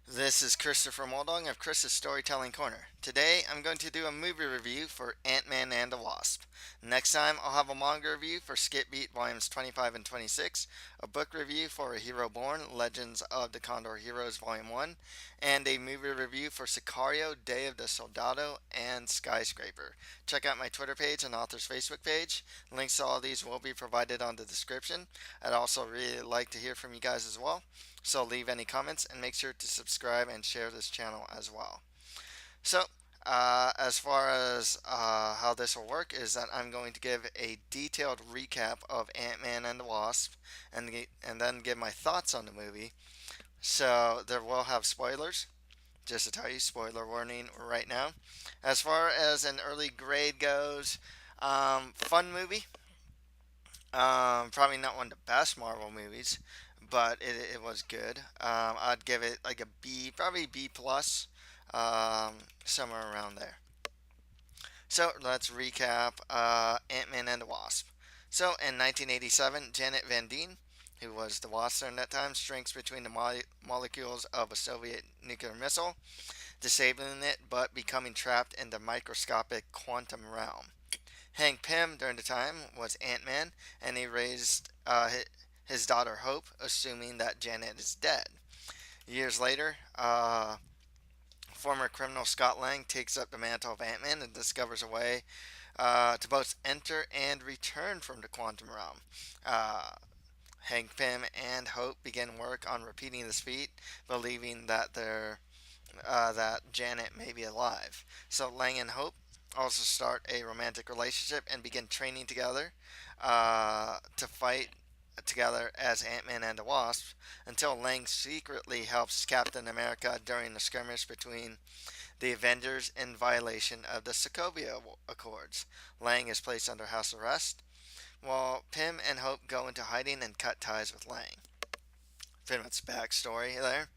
This is Christopher Moldong of Chris's Storytelling Corner. Today I'm going to do a movie review for Ant-Man and the Wasp. Next time I'll have a manga review for Skip Beat Volumes 25 and 26, a book review for A Hero Born, Legends of the Condor Heroes Volume 1, and a movie review for Sicario, Day of the Soldado, and Skyscraper. Check out my Twitter page and author's Facebook page. Links to all these will be provided on the description. I'd also really like to hear from you guys as well. So leave any comments and make sure to subscribe and share this channel as well. So as far as how this will work is that I'm going to give a detailed recap of Ant-Man and the Wasp and then give my thoughts on the movie. So there will have spoilers. Just to tell you, spoiler warning right now. As far as an early grade goes, fun movie. Probably not one of the best Marvel movies, but it was good. I'd give it like a B, probably B plus, somewhere around there. So let's recap Ant-Man and the Wasp. So in 1987, Janet Van Dyne, who was the Wasp during that time, shrinks between the molecules of a Soviet nuclear missile, disabling it but becoming trapped in the microscopic quantum realm. Hank Pym during the time was Ant-Man, and he raised his daughter Hope, assuming that Janet is dead. Years later, former criminal Scott Lang takes up the mantle of Ant-Man and discovers a way to both enter and return from the quantum realm. Uh, Hank Pym and Hope begin work on repeating this feat, believing that Janet may be alive. So Lang and Hope also start a romantic relationship and begin training together to fight together as Ant-Man and the Wasp until Lang secretly helps Captain America during the skirmish between the Avengers in violation of the Sokovia Accords. Lang is placed under house arrest while Pym and Hope go into hiding and cut ties with Lang. Pretty much backstory there.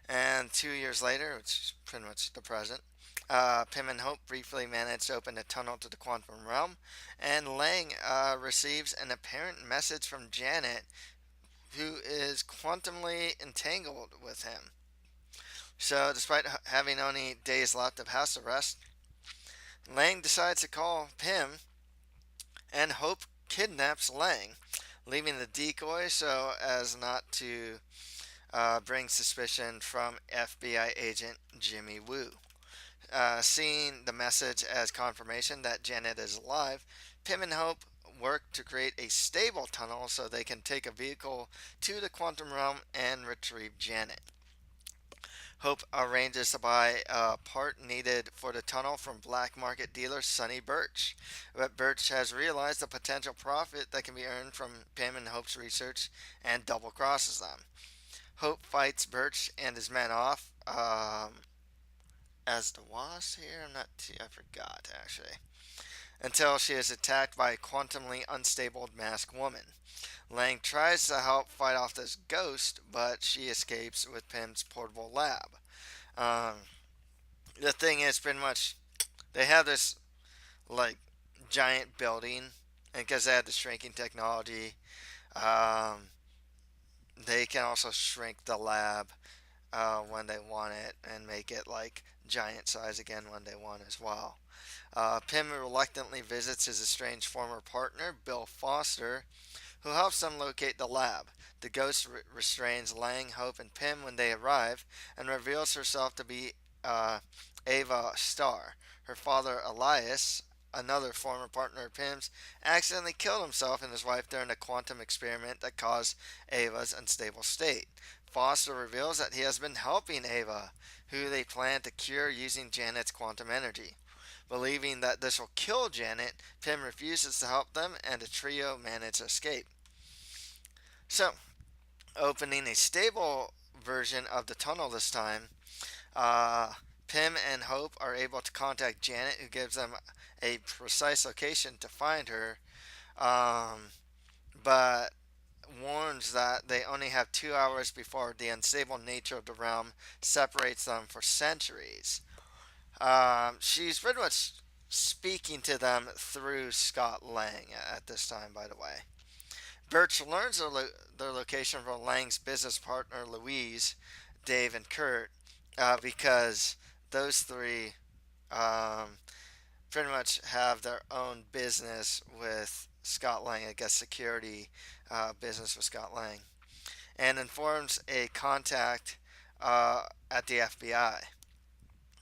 And 2 years later, which is pretty much the present, Pym and Hope briefly manage to open a tunnel to the quantum realm, and Lang receives an apparent message from Janet, who is quantumly entangled with him. So, despite having only days left of house arrest, Lang decides to call Pym, and Hope kidnaps Lang, leaving the decoy so as not to bring suspicion from FBI agent Jimmy Woo. Seeing the message as confirmation that Janet is alive, Pym and Hope work to create a stable tunnel so they can take a vehicle to the quantum realm and retrieve Janet. Hope arranges to buy a part needed for the tunnel from black market dealer Sonny Birch. But Birch has realized the potential profit that can be earned from Pym and Hope's research and double crosses them. Hope fights Birch and his men off as the Wasp here. I forgot actually. Until she is attacked by a quantumly unstable masked woman. Lang tries to help fight off this ghost, but she escapes with Pym's portable lab. Um, the thing is, pretty much, they have this like giant building, and because they have the shrinking technology, um, they can also shrink the lab when they want it and make it like giant size again when they want as well. Pym reluctantly visits his estranged former partner, Bill Foster, who helps them locate the lab. The ghost restrains Lang, Hope, and Pym when they arrive and reveals herself to be Ava Starr. Her father, Elias, another former partner of Pym's, accidentally killed himself and his wife during a quantum experiment that caused Ava's unstable state. Foster reveals that he has been helping Ava, who they plan to cure using Janet's quantum energy. Believing that this will kill Janet, Pym refuses to help them and the trio manage to escape. So, opening a stable version of the tunnel this time, uh, Pym and Hope are able to contact Janet, who gives them a precise location to find her, um, but warns that they only have 2 hours before the unstable nature of the realm separates them for centuries. She's pretty much speaking to them through Scott Lang at this time, by the way. Birch learns their location from Lang's business partner Louise, Dave, and Kurt, because those three um, pretty much have their own business with Scott Lang, I guess security business with Scott Lang, and informs a contact at the FBI.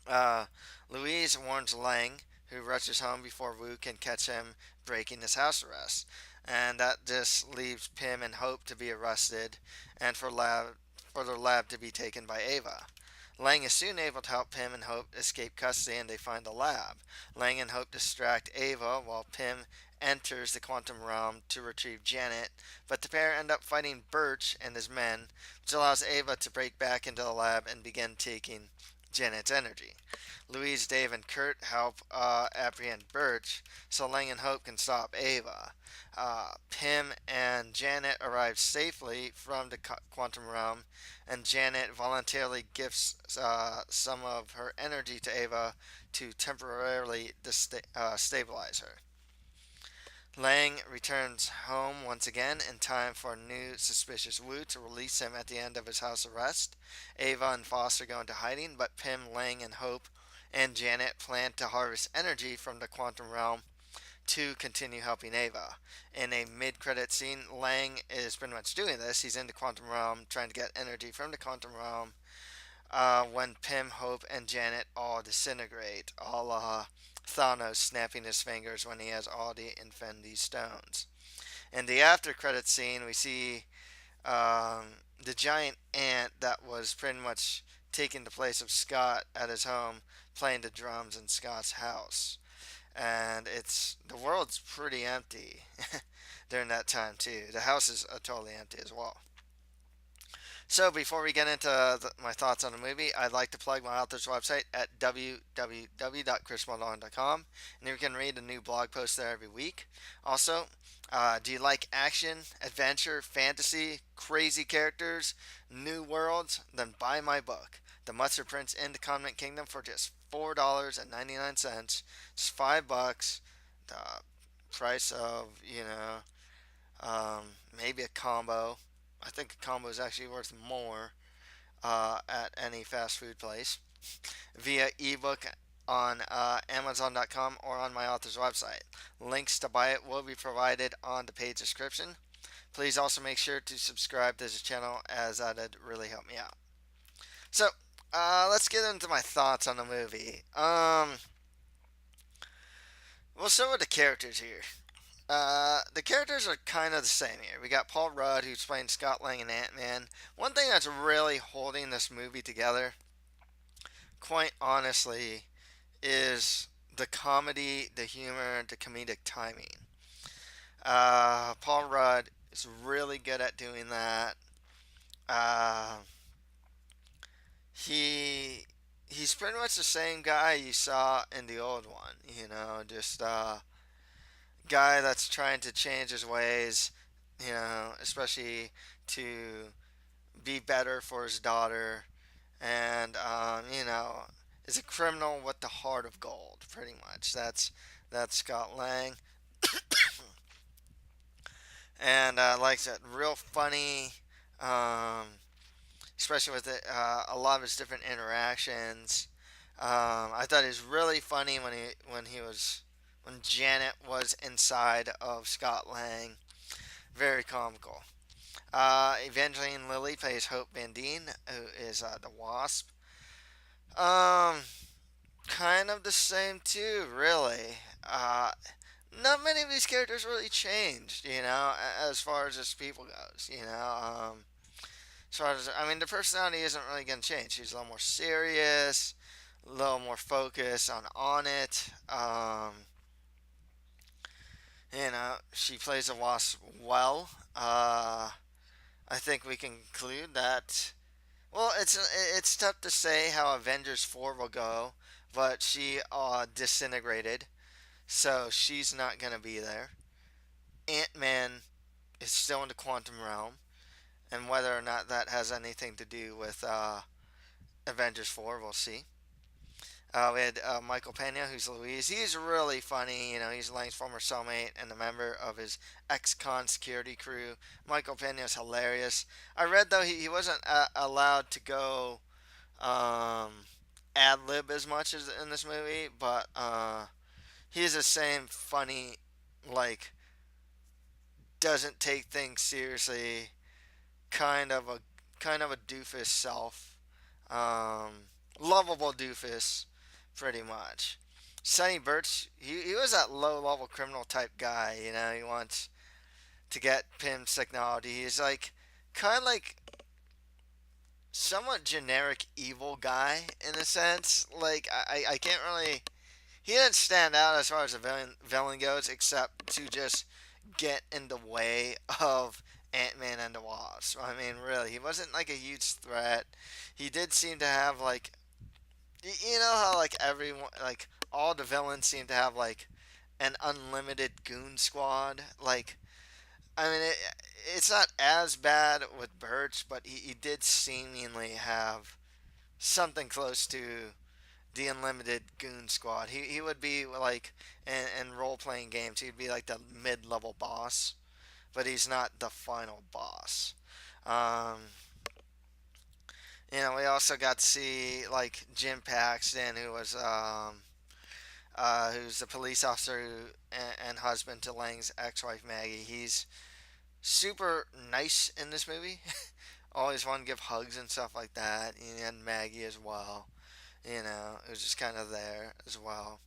Uh, Louise warns Lang, who rushes home before Wu can catch him breaking his house arrest. And that just leaves Pim and Hope to be arrested and for their lab to be taken by Ava. Lang is soon able to help Pim and Hope escape custody and they find the lab. Lang and Hope distract Ava while Pim enters the quantum realm to retrieve Janet, but the pair end up fighting Birch and his men, which allows Ava to break back into the lab and begin taking Janet's energy. Louise, Dave, and Kurt help apprehend Birch so Lang and Hope can stop Ava. Pim and Janet arrive safely from the quantum realm, and Janet voluntarily gives some of her energy to Ava to temporarily stabilize her. Lang returns home once again in time for a new suspicious Wu to release him at the end of his house arrest. Ava and Foster go into hiding, but Pim, Lang, and Hope and Janet plan to harvest energy from the quantum realm to continue helping Ava. In a mid-credit scene, Lang is pretty much doing this. He's in the quantum realm trying to get energy from the quantum realm when Pim, Hope, and Janet all disintegrate, a la Thanos snapping his fingers when he has all the Infinity Stones. In the after credit scene, we see the giant ant that was pretty much taking the place of Scott at his home, playing the drums in Scott's house. And it's the world's pretty empty during that time too. The house is totally empty as well. So before we get into my thoughts on the movie, I'd like to plug my author's website at www.chrismaldon.com, and you can read a new blog post there every week. Also, do you like action, adventure, fantasy, crazy characters, new worlds? Then buy my book, The Mustard Prince in the Covenant Kingdom, for just $4.99. It's $5. The price of maybe a combo. I think a combo is actually worth more at any fast food place via ebook on Amazon.com or on my author's website. Links to buy it will be provided on the page description. Please also make sure to subscribe to this channel as that'd really help me out. So, let's get into my thoughts on the movie. We'll start with the characters here. The characters are kind of the same here. We got Paul Rudd, who's playing Scott Lang and Ant-Man. One thing that's really holding this movie together, quite honestly, is the comedy, the humor, the comedic timing. Paul Rudd is really good at doing that. Uh, he's pretty much the same guy you saw in the old one. Just guy that's trying to change his ways, especially to be better for his daughter, and is a criminal with the heart of gold. Pretty much, that's Scott Lang, and like I said, real funny, um, especially with a lot of his different interactions. I thought it was really funny when Janet was inside of Scott Lang. Very comical. Evangeline Lilly plays Hope Van Dyne, who is the Wasp. Um, Kind of the same too, really. Not many of these characters really changed, as far as just people goes. As far as the personality isn't really gonna change. She's a little more serious, a little more focused on it. She plays a Wasp well. I think we can conclude that. Well, it's tough to say how Avengers 4 will go, but she disintegrated, so she's not gonna be there. Ant-Man is still in the quantum realm, and whether or not that has anything to do with Avengers 4, we'll see. We had Michael Pena, who's Louise. He's really funny. He's Lang's former cellmate and a member of his ex-con security crew. Michael Pena is hilarious. I read, though, he wasn't allowed to go um, ad lib as much as in this movie, but he's the same funny, like doesn't take things seriously, kind of a kind of a doofus self, um, lovable doofus, pretty much. Sonny Birch, he was that low level criminal type guy. You know, he wants to get Pym's technology. He's like kind of like somewhat generic evil guy in a sense. Like I can't really. He didn't stand out as far as the villain goes, except to just get in the way of Ant-Man and the Wasp. I mean, really, he wasn't like a huge threat. He did seem to have like, you know how like everyone, like all the villains seem to have like an unlimited goon squad. Like, I mean, it's not as bad with Birch, but he did seemingly have something close to the unlimited goon squad. He would be like in role playing games. He'd be like the mid level boss, but he's not the final boss. Um, we also got to see like Jim Paxton, who's the police officer and husband to Lang's ex-wife Maggie. He's super nice in this movie. Always want to give hugs and stuff like that. And Maggie as well. It was just kind of there as well.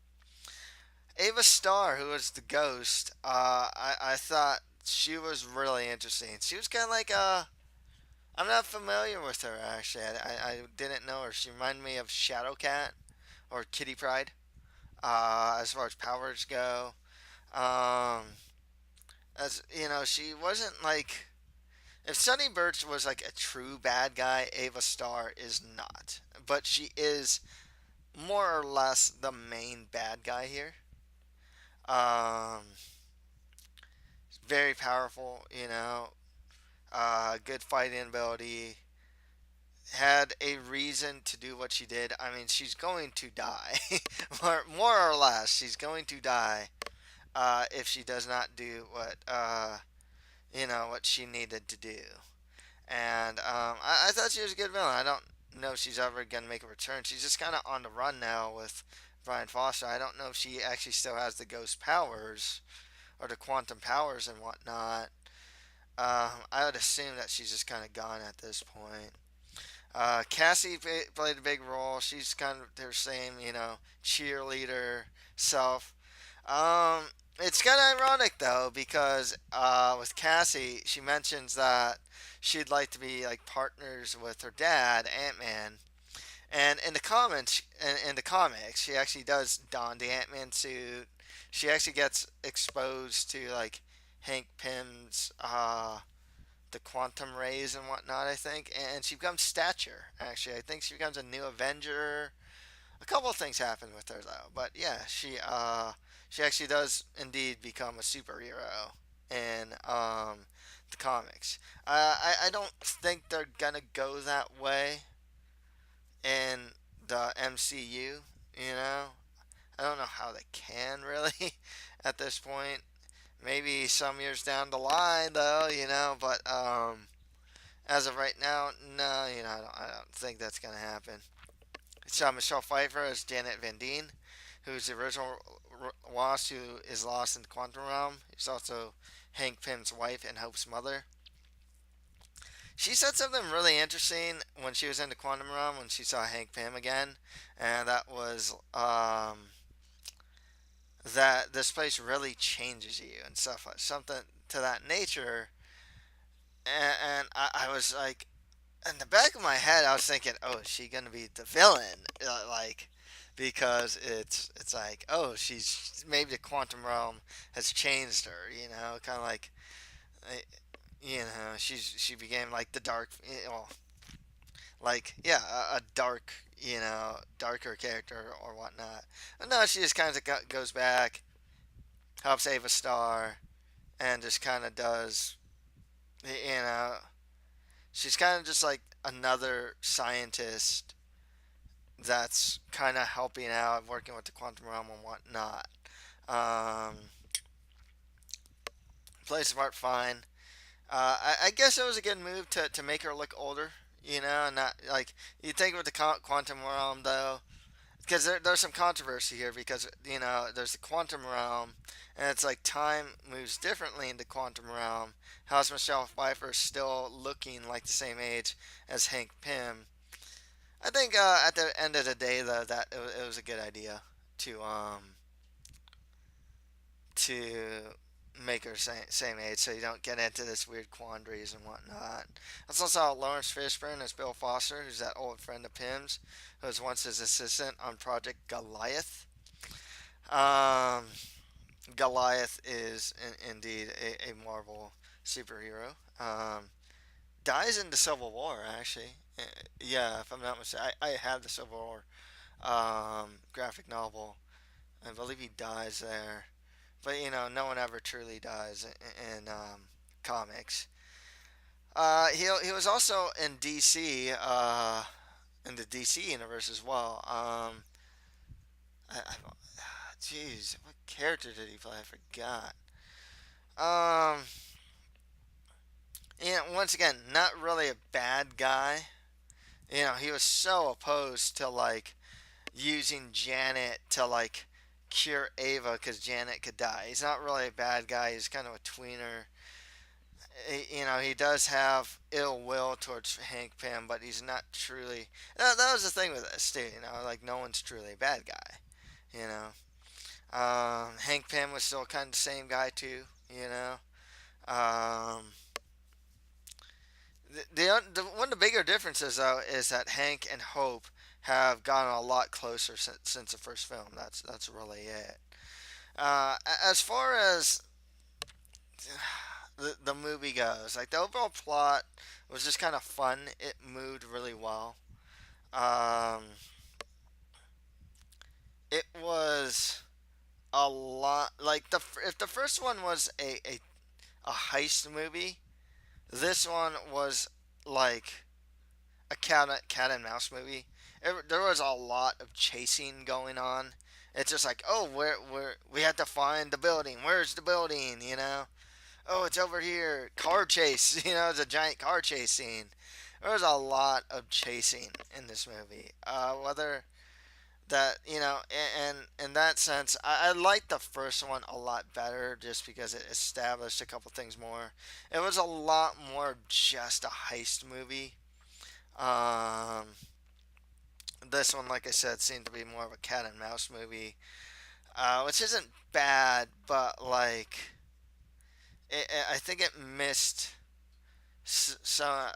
Ava Starr, who was the ghost, I thought she was really interesting. She was kind of like I'm not familiar with her actually. I didn't know her. She reminded me of Shadowcat or Kitty Pryde, as far as powers go. Um, as you know, she wasn't like if Sonny Birch was like a true bad guy, Ava Starr is not. But she is more or less the main bad guy here. Um, very powerful, good fighting ability. Had a reason to do what she did. I mean, she's going to die, more or less. She's going to die if she does not do what she needed to do. And I thought she was a good villain. I don't know if she's ever gonna make a return. She's just kind of on the run now with Brian Foster. I don't know if she actually still has the ghost powers or the quantum powers and whatnot. I would assume that she's just kind of gone at this point. Cassie played a big role. She's kind of their same, cheerleader self. Um, it's kind of ironic though because with Cassie, she mentions that she'd like to be like partners with her dad, Ant Man. And in the comics, she actually does don the Ant Man suit. She actually gets exposed to like Hank Pym's the quantum rays and whatnot. I think, and she becomes Stature. Actually, I think she becomes a new Avenger. A couple of things happen with her though, but yeah, she actually does indeed become a superhero in the comics. I don't think they're gonna go that way in the MCU. I don't know how they can really at this point. Maybe some years down the line though, but as of right now, no, I don't think that's gonna happen. It's Michelle Pfeiffer as Janet Van Dyne, who's the original Wasp who is lost in the quantum realm. She's also Hank Pym's wife and Hope's mother. She said something really interesting when she was in the quantum realm when she saw Hank Pym again, and that was that this place really changes you and stuff like something to that nature. And I was like, in the back of my head, I was thinking, oh, is she gonna be the villain? Like, because it's like, oh, she's maybe the quantum realm has changed her. Kind of like, uh, she became like the dark, like yeah, a dark, darker character or whatnot. But no, she just kind of goes back, helps Ava Star, and just kind of does, you know, she's kind of just like another scientist that's kind of helping out, working with the quantum realm and whatnot. Um, Plays the part fine. I guess it was a good move to make her look older. you know, not like you think with the quantum realm though, because there's some controversy here because there's the quantum realm, and it's like time moves differently in the quantum realm. How's Michelle Pfeiffer still looking like the same age as Hank Pym? I think at the end of the day though that it was a good idea to make her same age so you don't get into this weird quandaries and whatnot. I also saw Lawrence Fishburne as Bill Foster, who's that old friend of Pym's, who was once his assistant on Project Goliath. Um, Goliath is indeed a Marvel superhero. Dies in the Civil War, actually. Yeah, if I'm not mistaken. I have the Civil War graphic novel. I believe he dies there. But, no one ever truly dies in comics. He was also in DC, in the DC universe as well. Jeez, what character did he play? I forgot. Um, once again, not really a bad guy. He was so opposed to like using Janet to like cure Ava because Janet could die. He's not really a bad guy. He's kind of a tweener. He does have ill will towards Hank Pym, but he's not truly. That was the thing with this too. Like no one's truly a bad guy. You know, Hank Pym was still kind of the same guy too. Um, the one of the bigger differences though is that Hank and Hope have gotten a lot closer since the first film. That's really it. As far as the movie goes, like the overall plot was just kind of fun. It moved really well. Um, it was a lot like the if the first one was a heist movie, this one was like a cat and mouse movie. There was a lot of chasing going on. It's just like, oh, we have to find the building. Where's the building? Oh, it's over here. Car chase. It's a giant car chase scene. There was a lot of chasing in this movie. Whether that and in that sense, I liked the first one a lot better just because it established a couple things more. It was a lot more just a heist movie. Um, this one, like I said, seemed to be more of a cat and mouse movie, which isn't bad, but like I think it missed some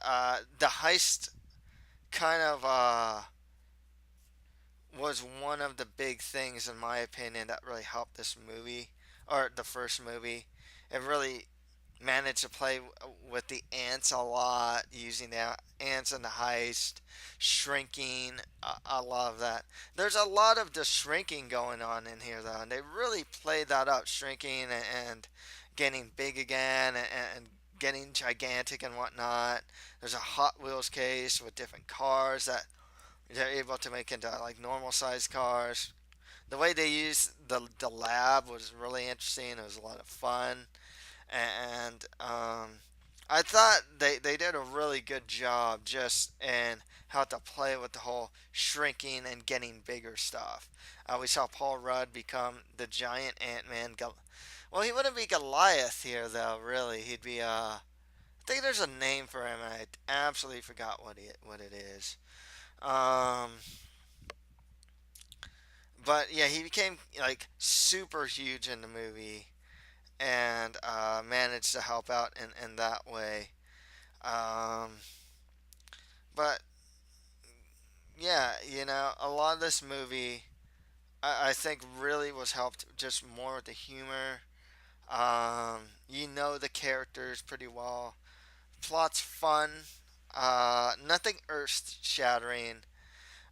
the heist kind of was one of the big things in my opinion that really helped this movie or the first movie. It really managed to play with the ants a lot, using the ants in the heist, shrinking. I love that. There's a lot of the shrinking going on in here, though, and they really played that up, shrinking and getting big again and getting gigantic and whatnot. There's a Hot Wheels case with different cars that they're able to make into like normal sized cars. The way they used the lab was really interesting. It was a lot of fun, and I thought they did a really good job just in how to play with the whole shrinking and getting bigger stuff. We saw Paul Rudd become the giant Ant Man. Well, he wouldn't be Goliath here though. Really, he'd be I think there's a name for him. And I absolutely forgot what it is. Um, but yeah, he became like super huge in the movie and managed to help out in that way. Um, but yeah, a lot of this movie I think really was helped just more with the humor. The characters pretty well. Plot's fun. Nothing earth shattering.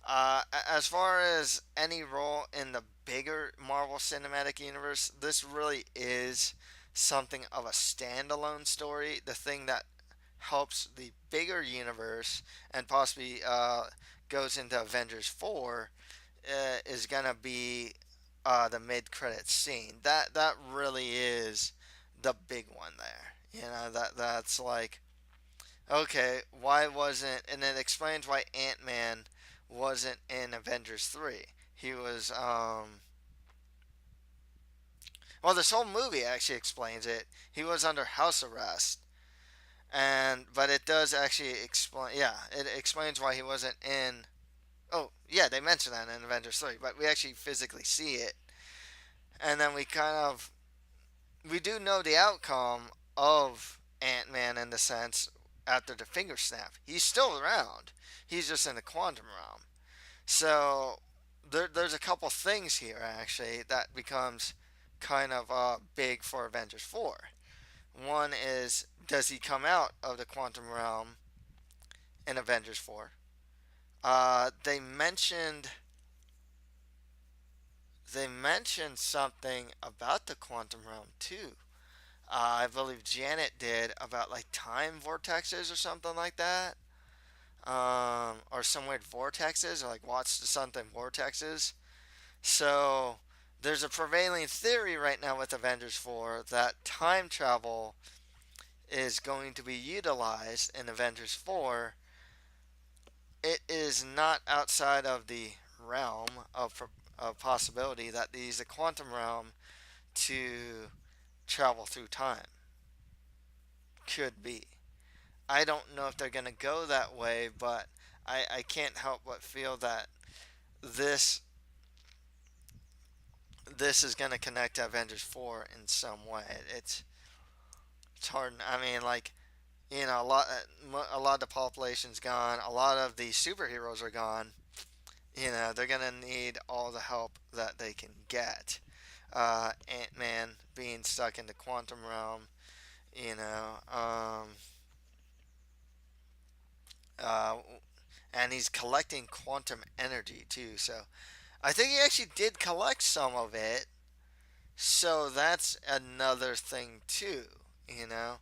As far as any role in the bigger Marvel Cinematic Universe, this really is something of a standalone story. The thing that helps the bigger universe and possibly goes into Avengers 4 is gonna be the mid-credit scene. That really is the big one there. That's like Okay, why wasn't, and it explains why Ant-Man wasn't in Avengers 3. He was, well, this whole movie actually explains it. He was under house arrest. But it does actually explain, yeah, it explains why he wasn't in, oh, yeah, they mention that in Avengers 3, but we actually physically see it. And then we do know the outcome of Ant-Man in the sense after the finger snap. He's still around. He's just in the quantum realm. So there's a couple things here actually that becomes kind of big for Avengers 4. One is, does he come out of the quantum realm in Avengers 4? They mentioned something about the quantum realm too. I believe Janet did about like time vortexes or something like that, or some weird vortexes, or like watch the something vortexes. So there's a prevailing theory right now with Avengers 4 that time travel is going to be utilized in Avengers 4. It is not outside of the realm of possibility that they use the quantum realm to travel through time. Could be. I don't know if they're going to go that way, but I can't help but feel that this this is going to connect to Avengers 4 in some way. It's hard. I mean, like, a lot of the population's gone. A lot of the superheroes are gone. They're gonna need all the help that they can get. Ant Man being stuck in the quantum realm. You know, uh, and he's collecting quantum energy too. So I think he actually did collect some of it. So that's another thing too. You know,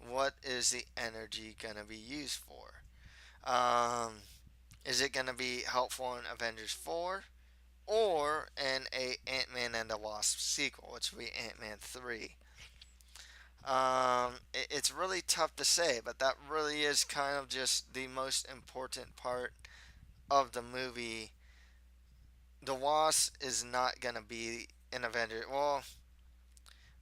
what is the energy gonna be used for? Um, is it gonna be helpful in Avengers 4? Or in a Ant-Man and the Wasp sequel, which would be Ant-Man 3. It's really tough to say, but that really is kind of just the most important part of the movie. The Wasp is not going to be an Avenger. Well,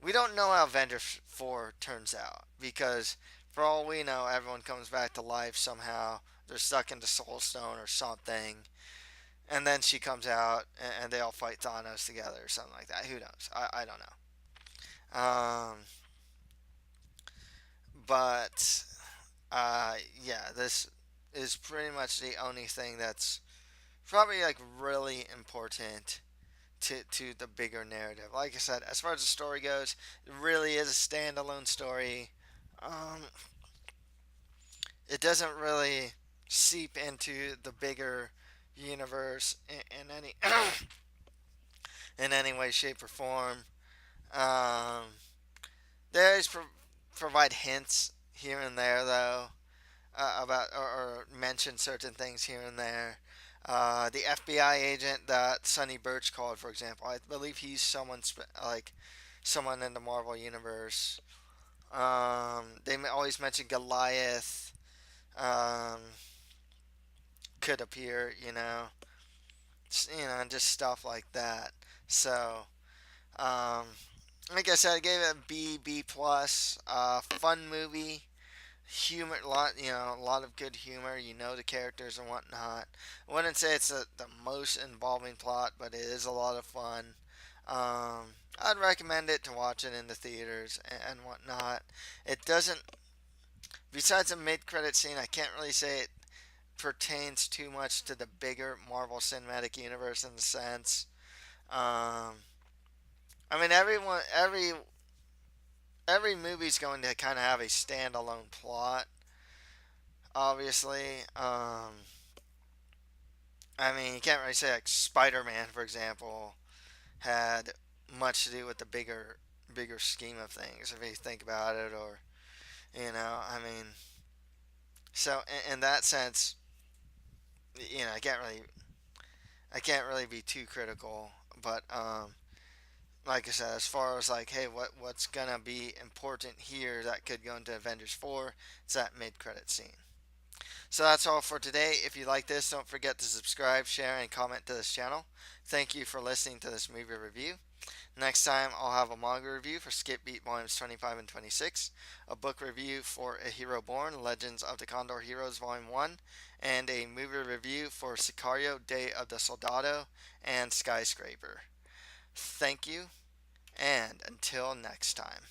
we don't know how Avengers 4 turns out because, for all we know, everyone comes back to life somehow. They're stuck in the Soul Stone or something. And then she comes out and they all fight Thanos together or something like that. Who knows? I don't know. But yeah, this is pretty much the only thing that's probably like really important to the bigger narrative. Like I said, as far as the story goes, it really is a standalone story. Um, it doesn't really seep into the bigger universe in any in any way, shape, or form. Um, they always provide hints here and there, though, about or mention certain things here and there. The FBI agent that Sonny Birch called, for example, I believe he's like someone in the Marvel universe. They always mention Goliath um, could appear, and just stuff like that. So, um, like I said, I gave it a B plus. Fun movie, humor, a lot of good humor. The characters and whatnot. I wouldn't say it's the most involving plot, but it is a lot of fun. I'd recommend it to watch it in the theaters and whatnot. It doesn't. Besides the mid-credit scene, I can't really say it pertains too much to the bigger Marvel Cinematic Universe in the sense. Um, I mean, every movie's going to kind of have a standalone plot, obviously. I mean, you can't really say like Spider-Man, for example, had much to do with the bigger scheme of things, if you think about it, or I mean, so in that sense, I can't really be too critical, but like I said, as far as like, hey, what's gonna be important here that could go into Avengers 4, it's that mid-credit scene. So that's all for today. If you like this, don't forget to subscribe, share, and comment to this channel. Thank you for listening to this movie review. Next time, I'll have a manga review for Skip Beat Volumes 25 and 26, a book review for A Hero Born, Legends of the Condor Heroes Volume 1, and a movie review for Sicario, Day of the Soldado, and Skyscraper. Thank you, and until next time.